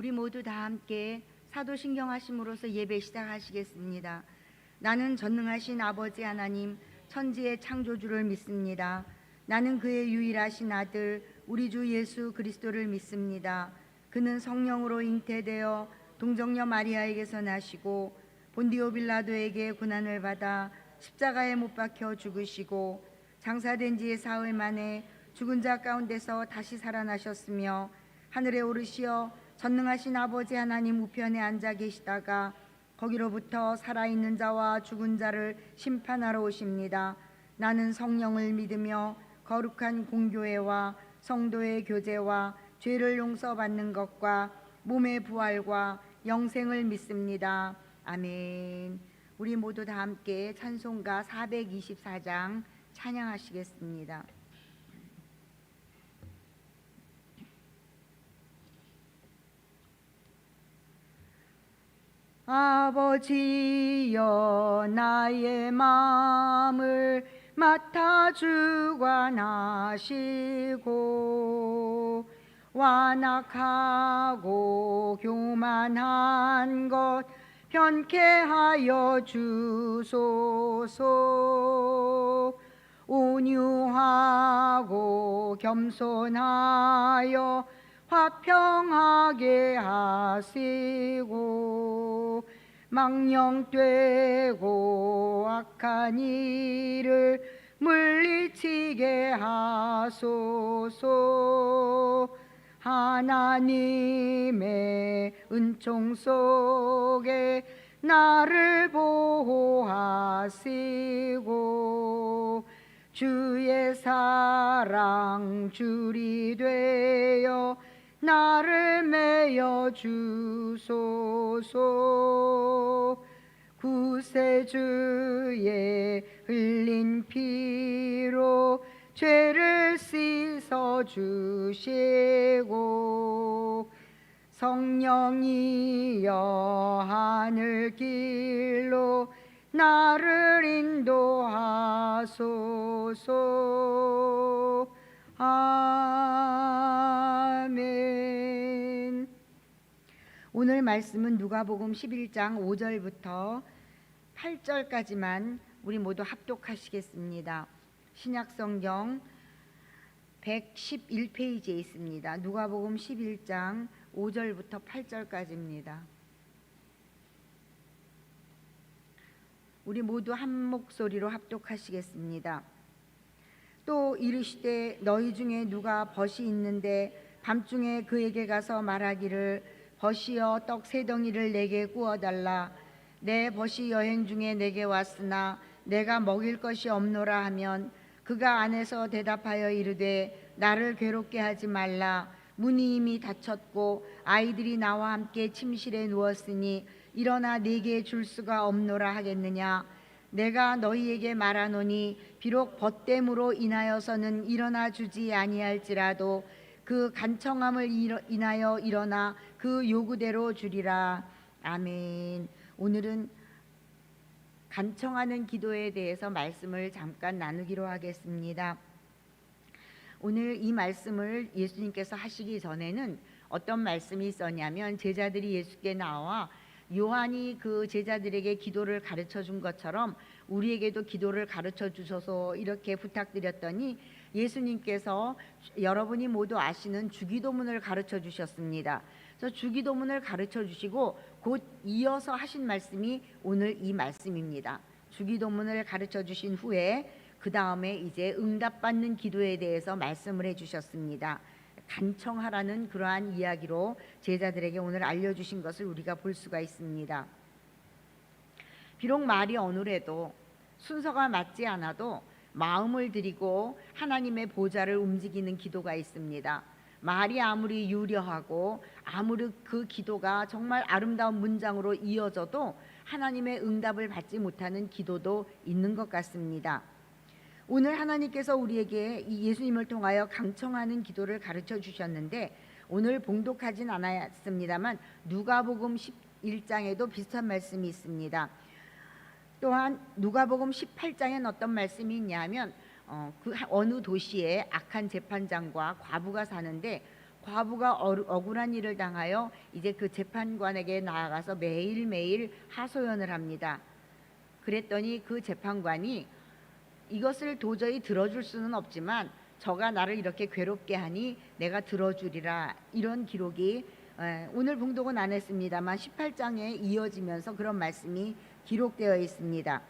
우리 모두 다 함께 사도신경하심으로써 예배 시작하시겠습니다. 나는 전능하신 아버지 하나님 천지의 창조주를 믿습니다. 나는 그의 유일하신 아들 우리 주 예수 그리스도를 믿습니다. 그는 성령으로 잉태되어 동정녀 마리아에게서 나시고 본디오 빌라도에게 고난을 받아 십자가에 못 박혀 죽으시고 장사된 지 사흘 만에 죽은 자 가운데서 다시 살아나셨으며 하늘에 오르시어 전능하신 아버지 하나님 우편에 앉아 계시다가 거기로부터 살아있는 자와 죽은 자를 심판하러 오십니다. 나는 성령을 믿으며 거룩한 공교회와 성도의 교제와 죄를 용서받는 것과 몸의 부활과 영생을 믿습니다. 아멘. 우리 모두 다 함께 찬송가 424장 찬양하시겠습니다. 아버지여 나의 마음을 맡아 주관하시고 완악하고 교만한 것 편케 하여 주소서. 온유하고 겸손하여 화평하게 하시고 망령되고 악한 일을 물리치게 하소서. 하나님의 은총 속에 나를 보호하시고 주의 사랑 줄이 되어 나를 메어 주소서. 구세주의 흘린 피로 죄를 씻어 주시고 성령이여 하늘 길로 나를 인도하소서. 아멘. 오늘 말씀은 누가복음 11장 5절부터 8절까지만 우리 모두 합독하시겠습니다. 신약성경 111페이지에 있습니다. 누가복음 11장 5절부터 8절까지입니다. 우리 모두 한 목소리로 합독하시겠습니다. 또 이르시되 너희 중에 누가 벗이 있는데 밤중에 그에게 가서 말하기를 벗이여 떡 세 덩이를 내게 구워달라. 내 벗이 여행 중에 내게 왔으나 내가 먹일 것이 없노라 하면 그가 안에서 대답하여 이르되 나를 괴롭게 하지 말라. 문이 이미 닫혔고 아이들이 나와 함께 침실에 누웠으니 일어나 네게 줄 수가 없노라 하겠느냐. 내가 너희에게 말하노니 비록 벗됨으로 인하여서는 일어나 주지 아니할지라도 그 간청함을 인하여 일어나 그 요구대로 주리라. 아멘. 오늘은 간청하는 기도에 대해서 말씀을 잠깐 나누기로 하겠습니다. 오늘 이 말씀을 예수님께서 하시기 전에는 어떤 말씀이 있었냐면 제자들이 예수께 나와 요한이 그 제자들에게 기도를 가르쳐 준 것처럼 우리에게도 기도를 가르쳐 주셔서 이렇게 부탁드렸더니 예수님께서 여러분이 모두 아시는 주기도문을 가르쳐 주셨습니다. 그래서 주기도문을 가르쳐 주시고 곧 이어서 하신 말씀이 오늘 이 말씀입니다. 주기도문을 가르쳐 주신 후에 그 다음에 이제 응답받는 기도에 대해서 말씀을 해주셨습니다. 간청하라는 그러한 이야기로 제자들에게 오늘 알려주신 것을 우리가 볼 수가 있습니다. 비록 말이 어눌해도 순서가 맞지 않아도 마음을 들이고 하나님의 보좌를 움직이는 기도가 있습니다. 말이 아무리 유려하고 아무리 그 기도가 정말 아름다운 문장으로 이어져도 하나님의 응답을 받지 못하는 기도도 있는 것 같습니다. 오늘 하나님께서 우리에게 이 예수님을 통하여 강청하는 기도를 가르쳐 주셨는데 오늘 봉독하진 않았습니다만 누가복음 11장에도 비슷한 말씀이 있습니다. 또한 누가복음 18장엔 어떤 말씀이 있냐면 그 어느 도시에 악한 재판장과 과부가 사는데 과부가 억울한 일을 당하여 이제 그 재판관에게 나아가서 매일매일 하소연을 합니다. 그랬더니 그 재판관이 이것을 도저히 들어줄 수는 없지만 저가 나를 이렇게 괴롭게 하니 내가 들어주리라, 이런 기록이 오늘 봉독은 안 했습니다만 18장에 이어지면서 그런 말씀이 기록되어 있습니다.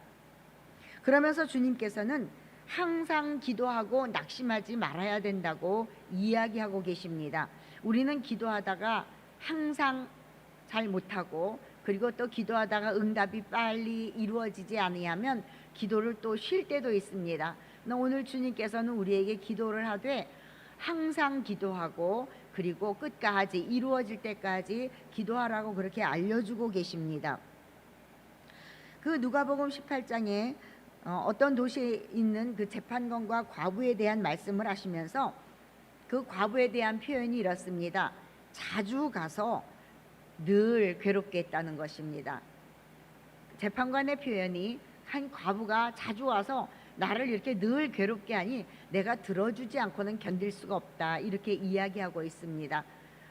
그러면서 주님께서는 항상 기도하고 낙심하지 말아야 된다고 이야기하고 계십니다. 우리는 기도하다가 항상 잘 못하고, 그리고 또 기도하다가 응답이 빨리 이루어지지 아니하면 기도를 또 쉴 때도 있습니다. 오늘 주님께서는 우리에게 기도를 하되 항상 기도하고, 그리고 끝까지 이루어질 때까지 기도하라고 그렇게 알려주고 계십니다. 그 누가복음 18장에 어떤 도시에 있는 그 재판관과 과부에 대한 말씀을 하시면서 그 과부에 대한 표현이 이렇습니다. 자주 가서 늘 괴롭게 했다는 것입니다. 재판관의 표현이 한 과부가 자주 와서 나를 이렇게 늘 괴롭게 하니 내가 들어주지 않고는 견딜 수가 없다, 이렇게 이야기하고 있습니다.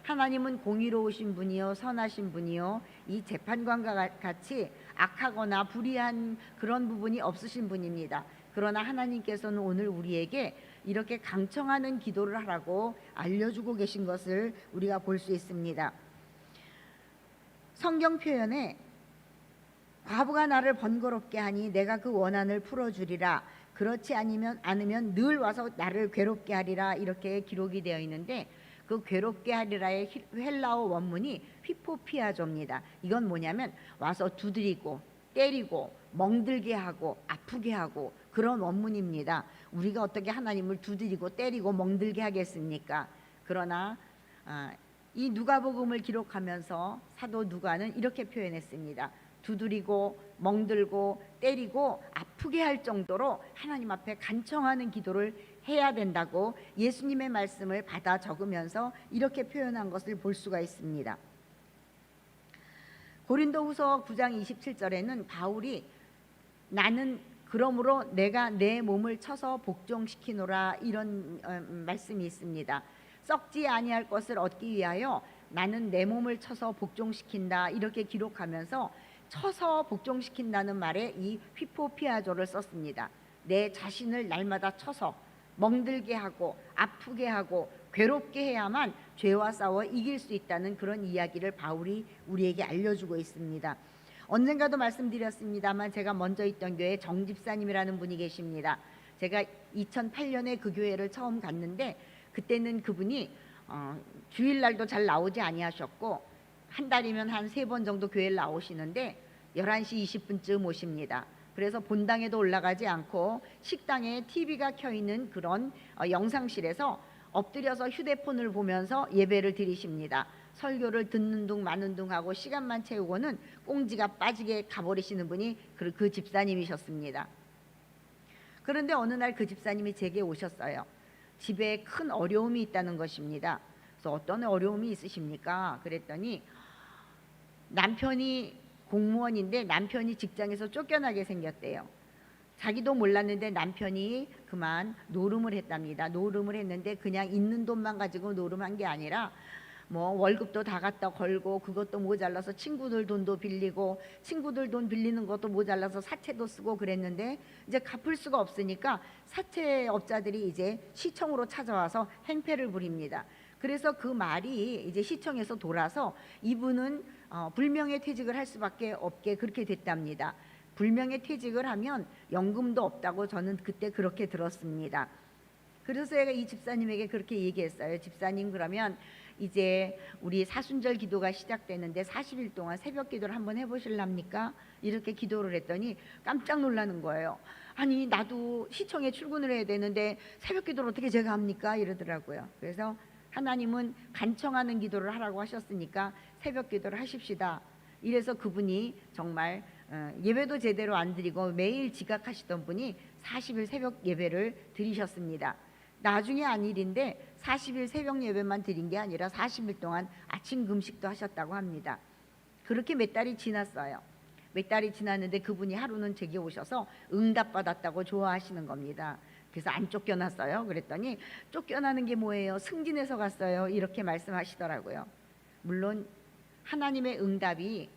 하나님은 공의로우신 분이요 선하신 분이요 이 재판관과 같이 악하거나 불의한 그런 부분이 없으신 분입니다. 그러나 하나님께서는 오늘 우리에게 이렇게 강청하는 기도를 하라고 알려주고 계신 것을 우리가 볼 수 있습니다. 성경 표현에 과부가 나를 번거롭게 하니 내가 그 원한을 풀어주리라, 그렇지 않으면 늘 와서 나를 괴롭게 하리라, 이렇게 기록이 되어 있는데 그 괴롭게 하리라의 헬라어 원문이 휘포피아조입니다. 이건 뭐냐면 와서 두드리고 때리고 멍들게 하고 아프게 하고 그런 원문입니다. 우리가 어떻게 하나님을 두드리고 때리고 멍들게 하겠습니까? 그러나 이 누가복음을 기록하면서 사도 누가는 이렇게 표현했습니다. 두드리고 멍들고 때리고 아프게 할 정도로 하나님 앞에 간청하는 기도를 해야 된다고 예수님의 말씀을 받아 적으면서 이렇게 표현한 것을 볼 수가 있습니다. 고린도후서 9장 27절에는 바울이 나는 그러므로 내가 내 몸을 쳐서 복종시키노라, 이런 말씀이 있습니다. 썩지 아니할 것을 얻기 위하여 나는 내 몸을 쳐서 복종시킨다, 이렇게 기록하면서 쳐서 복종시킨다는 말에 이 휘포피아조를 썼습니다. 내 자신을 날마다 쳐서 멍들게 하고 아프게 하고 괴롭게 해야만 죄와 싸워 이길 수 있다는 그런 이야기를 바울이 우리에게 알려주고 있습니다. 언젠가도 말씀드렸습니다만 제가 먼저 있던 교회에 정 집사님이라는 분이 계십니다. 제가 2008년에 그 교회를 처음 갔는데 그때는 그분이 주일날도 잘 나오지 아니하셨고 한 달이면 한 3번 정도 교회를 나오시는데 11시 20분쯤 오십니다. 그래서 본당에도 올라가지 않고 식당에 TV가 켜있는 그런 영상실에서 엎드려서 휴대폰을 보면서 예배를 드리십니다. 설교를 듣는 둥 마는 둥 하고 시간만 채우고는 꽁지가 빠지게 가버리시는 분이 그 집사님이셨습니다. 그런데 어느 날 그 집사님이 제게 오셨어요. 집에 큰 어려움이 있다는 것입니다. 그래서 어떤 어려움이 있으십니까? 그랬더니 남편이 공무원인데 남편이 직장에서 쫓겨나게 생겼대요. 자기도 몰랐는데 남편이 그만 노름을 했답니다. 노름을 했는데 그냥 있는 돈만 가지고 노름한 게 아니라 뭐 월급도 다 갖다 걸고 그것도 모자라서 친구들 돈도 빌리고 친구들 돈 빌리는 것도 모자라서 사채도 쓰고 그랬는데 이제 갚을 수가 없으니까 사채업자들이 이제 시청으로 찾아와서 행패를 부립니다. 그래서 그 말이 이제 시청에서 돌아서 이분은 불명예 퇴직을 할 수밖에 없게 그렇게 됐답니다. 불명예 퇴직을 하면 연금도 없다고 저는 그때 그렇게 들었습니다. 그래서 제가 이 집사님에게 그렇게 얘기했어요. 집사님, 그러면 이제 우리 사순절 기도가 시작되는데 40일 동안 새벽 기도를 한번 해보실랍니까? 이렇게 기도를 했더니 깜짝 놀라는 거예요. 아니 나도 시청에 출근을 해야 되는데 새벽 기도를 어떻게 제가 합니까? 이러더라고요. 그래서 하나님은 간청하는 기도를 하라고 하셨으니까 새벽 기도를 하십시다. 이래서 그분이 정말 예배도 제대로 안 드리고 매일 지각하시던 분이 40일 새벽 예배를 드리셨습니다. 나중에 한 일인데 40일 새벽 예배만 드린 게 아니라 40일 동안 아침 금식도 하셨다고 합니다. 그렇게 몇 달이 지났어요. 몇 달이 지났는데 그분이 하루는 제게 오셔서 응답받았다고 좋아하시는 겁니다. 그래서 안 쫓겨났어요. 그랬더니 쫓겨나는 게 뭐예요? 승진해서 갔어요. 이렇게 말씀하시더라고요. 물론 하나님의 응답이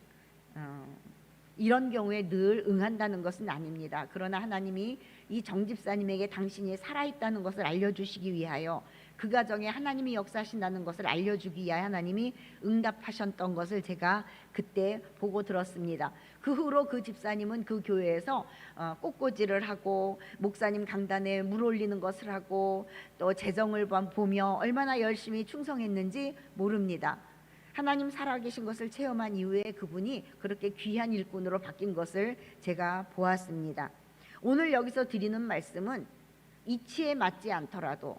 이런 경우에 늘 응한다는 것은 아닙니다. 그러나 하나님이 이 정집사님에게 당신이 살아있다는 것을 알려주시기 위하여, 그 가정에 하나님이 역사하신다는 것을 알려주기 위하여 하나님이 응답하셨던 것을 제가 그때 보고 들었습니다. 그 후로 그 집사님은 그 교회에서 꽃꽂이를 하고 목사님 강단에 물 올리는 것을 하고 또 재정을 보며 얼마나 열심히 충성했는지 모릅니다. 하나님 살아계신 것을 체험한 이후에 그분이 그렇게 귀한 일꾼으로 바뀐 것을 제가 보았습니다. 오늘 여기서 드리는 말씀은 이치에 맞지 않더라도,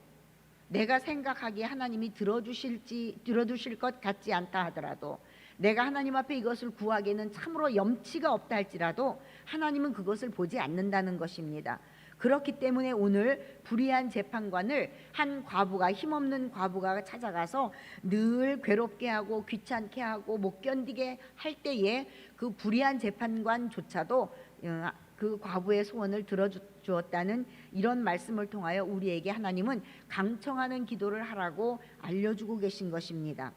내가 생각하기에 하나님이 들어주실 것 같지 않다 하더라도, 내가 하나님 앞에 이것을 구하기에는 참으로 염치가 없다 할지라도 하나님은 그것을 보지 않는다는 것입니다. 그렇기 때문에 오늘 불의한 재판관을 한 과부가, 힘없는 과부가 찾아가서 늘 괴롭게 하고 귀찮게 하고 못 견디게 할 때에 그 불의한 재판관조차도 그 과부의 소원을 들어주었다는 이런 말씀을 통하여 우리에게 하나님은 강청하는 기도를 하라고 알려주고 계신 것입니다.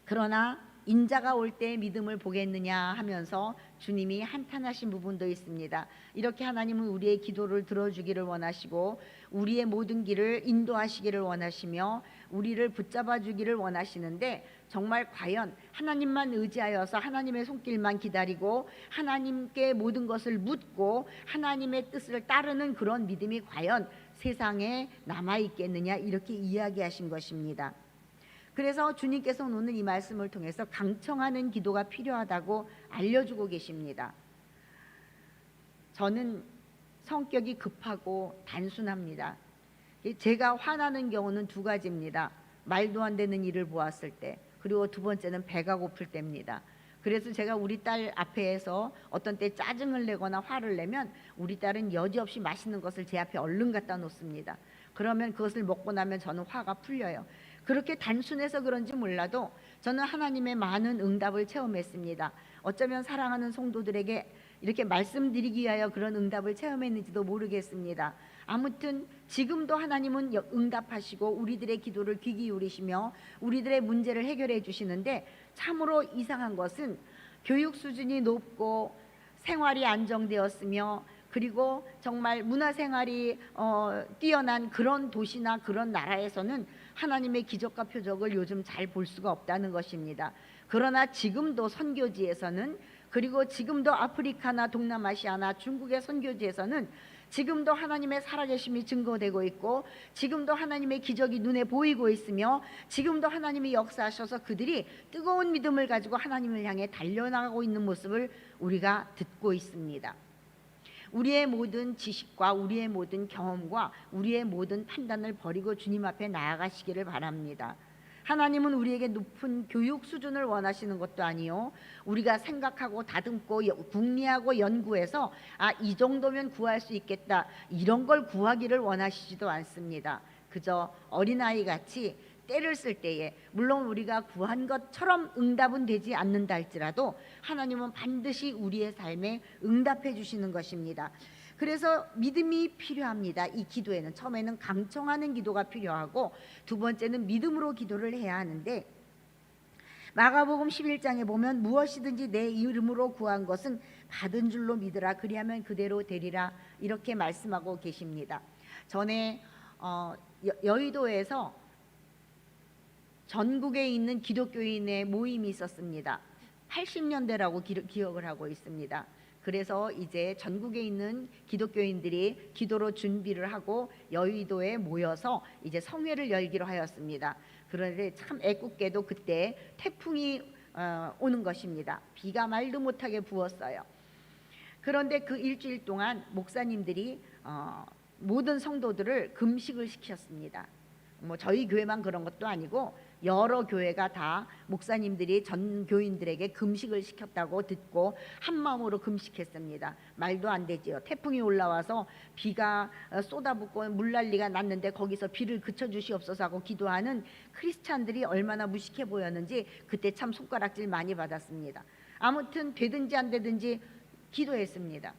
그러나 인자가 올 때 믿음을 보겠느냐 하면서 주님이 한탄하신 부분도 있습니다. 이렇게 하나님은 우리의 기도를 들어주기를 원하시고 우리의 모든 길을 인도하시기를 원하시며 우리를 붙잡아 주기를 원하시는데, 정말 과연 하나님만 의지하여서 하나님의 손길만 기다리고 하나님께 모든 것을 묻고 하나님의 뜻을 따르는 그런 믿음이 과연 세상에 남아있겠느냐, 이렇게 이야기하신 것입니다. 그래서 주님께서는 오늘 이 말씀을 통해서 강청하는 기도가 필요하다고 알려주고 계십니다. 저는 성격이 급하고 단순합니다. 제가 화나는 경우는 두 가지입니다. 말도 안 되는 일을 보았을 때, 그리고 두 번째는 배가 고플 때입니다. 그래서 제가 우리 딸 앞에서 어떤 때 짜증을 내거나 화를 내면 우리 딸은 여지없이 맛있는 것을 제 앞에 얼른 갖다 놓습니다. 그러면 그것을 먹고 나면 저는 화가 풀려요. 그렇게 단순해서 그런지 몰라도 저는 하나님의 많은 응답을 체험했습니다. 어쩌면 사랑하는 성도들에게 이렇게 말씀드리기 위하여 그런 응답을 체험했는지도 모르겠습니다. 아무튼 지금도 하나님은 응답하시고 우리들의 기도를 귀 기울이시며 우리들의 문제를 해결해 주시는데, 참으로 이상한 것은 교육 수준이 높고 생활이 안정되었으며 그리고 정말 문화생활이 뛰어난 그런 도시나 그런 나라에서는 하나님의 기적과 표적을 요즘 잘 볼 수가 없다는 것입니다. 그러나 지금도 선교지에서는, 그리고 지금도 아프리카나 동남아시아나 중국의 선교지에서는 지금도 하나님의 살아계심이 증거되고 있고 지금도 하나님의 기적이 눈에 보이고 있으며 지금도 하나님이 역사하셔서 그들이 뜨거운 믿음을 가지고 하나님을 향해 달려나가고 있는 모습을 우리가 듣고 있습니다. 우리의 모든 지식과 우리의 모든 경험과 우리의 모든 판단을 버리고 주님 앞에 나아가시기를 바랍니다. 하나님은 우리에게 높은 교육 수준을 원하시는 것도 아니요, 우리가 생각하고 다듬고 궁리하고 연구해서 이 정도면 구할 수 있겠다, 이런 걸 구하기를 원하시지도 않습니다. 그저 어린아이 같이 때를 쓸 때에, 물론 우리가 구한 것처럼 응답은 되지 않는다 할지라도 하나님은 반드시 우리의 삶에 응답해 주시는 것입니다. 그래서 믿음이 필요합니다. 이 기도에는 처음에는 강청하는 기도가 필요하고 두 번째는 믿음으로 기도를 해야 하는데, 마가복음 11장에 보면 무엇이든지 내 이름으로 구한 것은 받은 줄로 믿으라, 그리하면 그대로 되리라, 이렇게 말씀하고 계십니다. 전에 여의도에서 전국에 있는 기독교인의 모임이 있었습니다. 80년대라고 기억을 하고 있습니다. 그래서 이제 전국에 있는 기독교인들이 기도로 준비를 하고 여의도에 모여서 이제 성회를 열기로 하였습니다. 그런데 참 애꿎게도 그때 태풍이 오는 것입니다. 비가 말도 못하게 부었어요. 그런데 그 일주일 동안 목사님들이 모든 성도들을 금식을 시켰습니다. 저희 교회만 그런 것도 아니고 여러 교회가 다 목사님들이 전 교인들에게 금식을 시켰다고 듣고 한마음으로 금식했습니다. 말도 안 되지요. 태풍이 올라와서 비가 쏟아붓고 물난리가 났는데 거기서 비를 그쳐주시옵소서 하고 기도하는 크리스찬들이 얼마나 무식해 보였는지 그때 참 손가락질 많이 받았습니다. 아무튼 되든지 안 되든지 기도했습니다.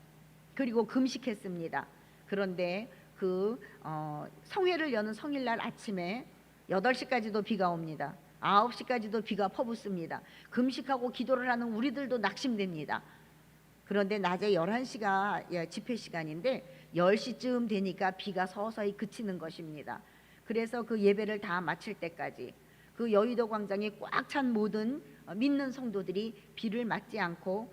그리고 금식했습니다. 그런데 그 성회를 여는 성일날 아침에 8시까지도 비가 옵니다. 9시까지도 비가 퍼붓습니다. 금식하고 기도를 하는 우리들도 낙심됩니다. 그런데 낮에 11시가 집회 시간인데 10시쯤 되니까 비가 서서히 그치는 것입니다. 그래서 그 예배를 다 마칠 때까지 그 여의도 광장에 꽉 찬 모든 믿는 성도들이 비를 맞지 않고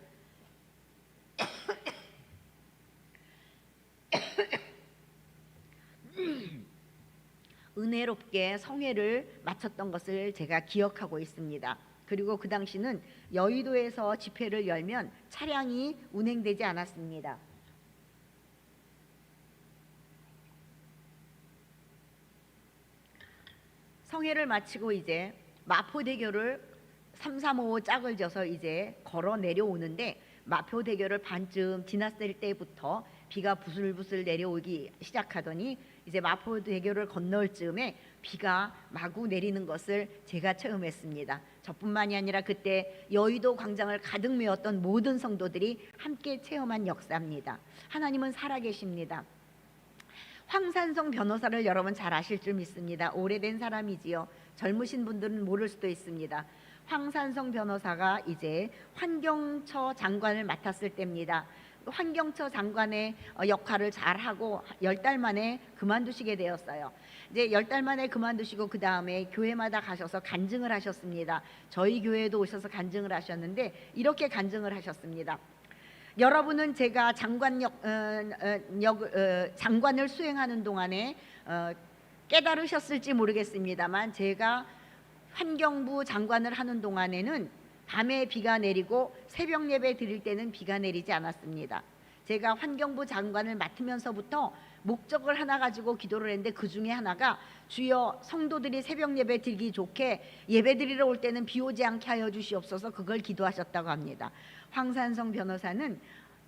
은혜롭게 성회를 마쳤던 것을 제가 기억하고 있습니다. 그리고 그 당시는 여의도에서 집회를 열면 차량이 운행되지 않았습니다. 성회를 마치고 이제 마포대교를 3, 3, 5 짝을 져서 이제 걸어 내려오는데 마포대교를 반쯤 지났을 때부터 비가 부슬부슬 내려오기 시작하더니 이제 마포대교를 건널 즈음에 비가 마구 내리는 것을 제가 체험했습니다. 저뿐만이 아니라 그때 여의도 광장을 가득 메웠던 모든 성도들이 함께 체험한 역사입니다. 하나님은 살아계십니다. 황산성 변호사를 여러분 잘 아실 줄 믿습니다. 오래된 사람이지요. 젊으신 분들은 모를 수도 있습니다. 황산성 변호사가 이제 환경처 장관을 맡았을 때입니다. 환경처 장관의 역할을 잘하고 10달 만에 그만두시게 되었어요. 이제 10달 만에 그만두시고 그 다음에 교회마다 가셔서 간증을 하셨습니다. 저희 교회에도 오셔서 간증을 하셨는데 이렇게 간증을 하셨습니다. 여러분은 제가 장관을 수행하는 동안에 깨달으셨을지 모르겠습니다만 제가 환경부 장관을 하는 동안에는 밤에 비가 내리고 새벽 예배 드릴 때는 비가 내리지 않았습니다. 제가 환경부 장관을 맡으면서부터 목적을 하나 가지고 기도를 했는데 그 중에 하나가 주여 성도들이 새벽 예배 드리기 좋게 예배 드리러 올 때는 비 오지 않게 하여 주시옵소서. 그걸 기도하셨다고 합니다. 황산성 변호사는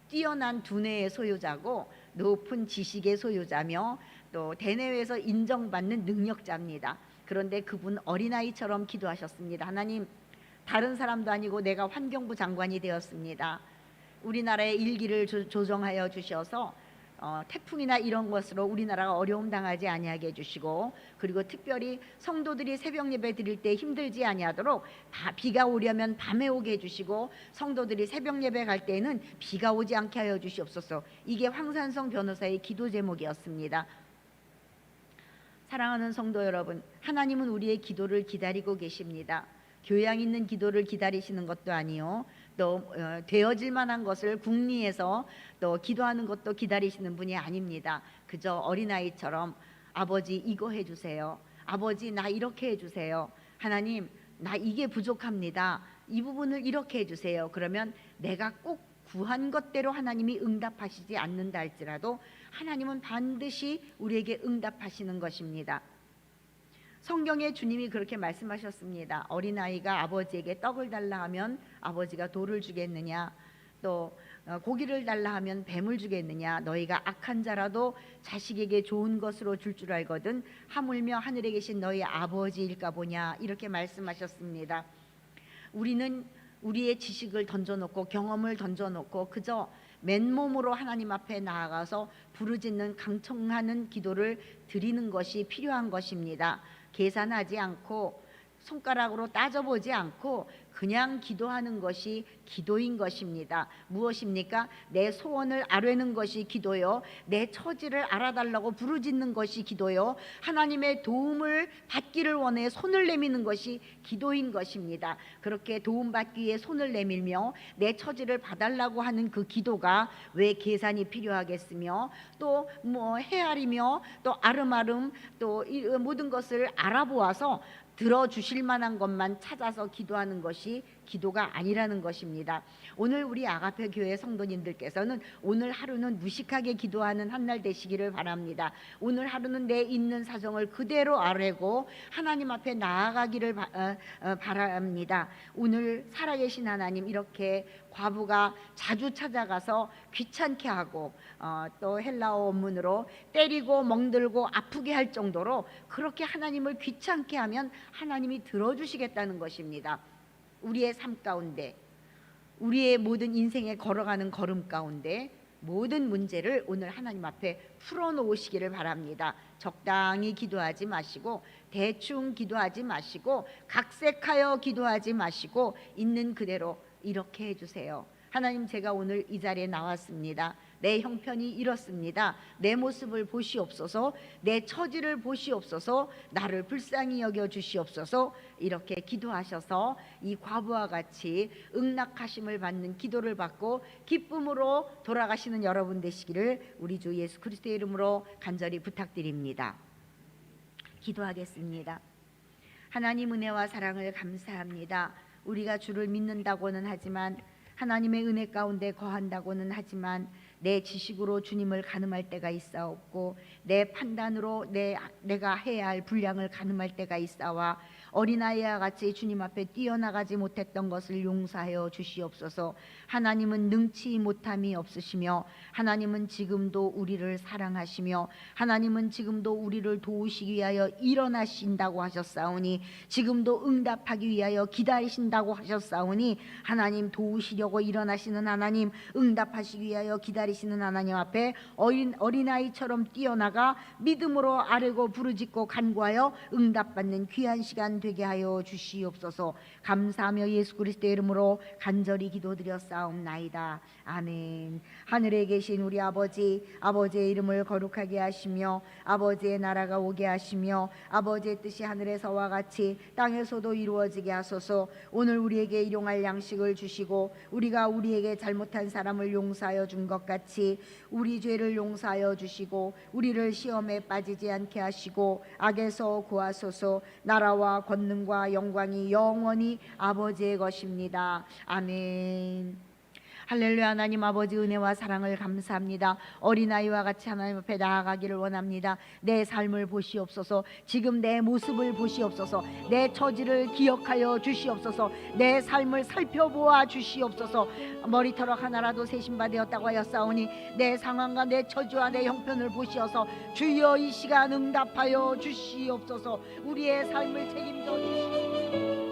뛰어난 두뇌의 소유자고 높은 지식의 소유자며 또 대내외에서 인정받는 능력자입니다. 그런데 그분 어린아이처럼 기도하셨습니다. 하나님, 다른 사람도 아니고 내가 환경부 장관이 되었습니다. 우리나라의 일기를 조정하여 주셔서 태풍이나 이런 것으로 우리나라가 어려움 당하지 아니하게 해주시고, 그리고 특별히 성도들이 새벽 예배 드릴 때 힘들지 아니하도록 비가 오려면 밤에 오게 해주시고 성도들이 새벽 예배 갈 때에는 비가 오지 않게 하여 주시옵소서. 이게 황산성 변호사의 기도 제목이었습니다. 사랑하는 성도 여러분, 하나님은 우리의 기도를 기다리고 계십니다. 교양 있는 기도를 기다리시는 것도 아니요, 또 되어질 만한 것을 궁리해서 또 기도하는 것도 기다리시는 분이 아닙니다. 그저 어린아이처럼 아버지 이거 해주세요, 아버지 나 이렇게 해주세요, 하나님 나 이게 부족합니다, 이 부분을 이렇게 해주세요. 그러면 내가 꼭 구한 것대로 하나님이 응답하시지 않는다 할지라도 하나님은 반드시 우리에게 응답하시는 것입니다. 성경에 주님이 그렇게 말씀하셨습니다. 어린아이가 아버지에게 떡을 달라 하면 아버지가 돌을 주겠느냐, 또 고기를 달라 하면 뱀을 주겠느냐. 너희가 악한 자라도 자식에게 좋은 것으로 줄 줄 알거든 하물며 하늘에 계신 너희 아버지일까 보냐. 이렇게 말씀하셨습니다. 우리는 우리의 지식을 던져놓고 경험을 던져놓고 그저 맨몸으로 하나님 앞에 나아가서 부르짖는 강청하는 기도를 드리는 것이 필요한 것입니다. 계산하지 않고 손가락으로 따져보지 않고 그냥 기도하는 것이 기도인 것입니다. 무엇입니까? 내 소원을 아뢰는 것이 기도요, 내 처지를 알아달라고 부르짖는 것이 기도요, 하나님의 도움을 받기를 원해 손을 내미는 것이 기도인 것입니다. 그렇게 도움받기 위해 손을 내밀며 내 처지를 봐달라고 하는 그 기도가 왜 계산이 필요하겠으며 또 헤아리며 또 아름아름 또 모든 것을 알아보아서 들어주실 만한 것만 찾아서 기도하는 것이 기도가 아니라는 것입니다. 오늘 우리 아가페 교회 성도님들께서는 오늘 하루는 무식하게 기도하는 한날 되시기를 바랍니다. 오늘 하루는 내 있는 사정을 그대로 아뢰고 하나님 앞에 나아가기를 바랍니다. 오늘 살아계신 하나님, 이렇게 과부가 자주 찾아가서 귀찮게 하고 또 헬라어 원문으로 때리고 멍들고 아프게 할 정도로 그렇게 하나님을 귀찮게 하면 하나님이 들어주시겠다는 것입니다. 우리의 삶 가운데, 우리의 모든 인생에 걸어가는 걸음 가운데 모든 문제를 오늘 하나님 앞에 풀어놓으시기를 바랍니다. 적당히 기도하지 마시고 대충 기도하지 마시고 각색하여 기도하지 마시고 있는 그대로 이렇게 해주세요. 하나님, 제가 오늘 이 자리에 나왔습니다. 내 형편이 이렇습니다. 내 모습을 보시옵소서. 내 처지를 보시옵소서. 나를 불쌍히 여겨 주시옵소서. 이렇게 기도하셔서 이 과부와 같이 응낙하심을 받는 기도를 받고 기쁨으로 돌아가시는 여러분 되시기를 우리 주 예수 그리스도의 이름으로 간절히 부탁드립니다. 기도하겠습니다. 하나님, 은혜와 사랑을 감사합니다. 우리가 주를 믿는다고는 하지만, 하나님의 은혜 가운데 거한다고는 하지만 내 지식으로 주님을 가늠할 때가 있사옵고 내 판단으로 내가 해야 할 분량을 가늠할 때가 있사와 어린아이와 같이 주님 앞에 뛰어나가지 못했던 것을 용서하여 주시옵소서. 하나님은 능치 못함이 없으시며 하나님은 지금도 우리를 사랑하시며 하나님은 지금도 우리를 도우시기 위하여 일어나신다고 하셨사오니 지금도 응답하기 위하여 기다리신다고 하셨사오니 하나님, 도우시려고 일어나시는 하나님, 응답하시기 위하여 기다리시는 하나님 앞에 어린아이처럼 뛰어나가 믿음으로 아뢰고 부르짖고 간구하여 응답받는 귀한 시간 되게 하여 주시옵소서. 감사하며 예수 그리스도의 이름으로 간절히 기도드렸사옵나이다. 아멘. 하늘에 계신 우리 아버지, 아버지의 이름을 거룩하게 하시며 아버지의 나라가 오게 하시며 아버지의 뜻이 하늘에서와 같이 땅에서도 이루어지게 하소서. 오늘 우리에게 일용할 양식을 주시고 우리가 우리에게 잘못한 사람을 용서하여 준 것 같이 우리 죄를 용서하여 주시고 우리를 시험에 빠지지 않게 하시고 악에서 구하소서. 나라와 권능과 영광이 영원히 아버지의 것입니다. 아멘. 할렐루야. 하나님 아버지, 은혜와 사랑을 감사합니다. 어린아이와 같이 하나님 앞에 나아가기를 원합니다. 내 삶을 보시옵소서. 지금 내 모습을 보시옵소서. 내 처지를 기억하여 주시옵소서. 내 삶을 살펴보아 주시옵소서. 머리털 하나라도 세심받되었다고 하였사오니 내 상황과 내 처지와 내 형편을 보시어서 주여 이 시간 응답하여 주시옵소서. 우리의 삶을 책임져 주시옵소서.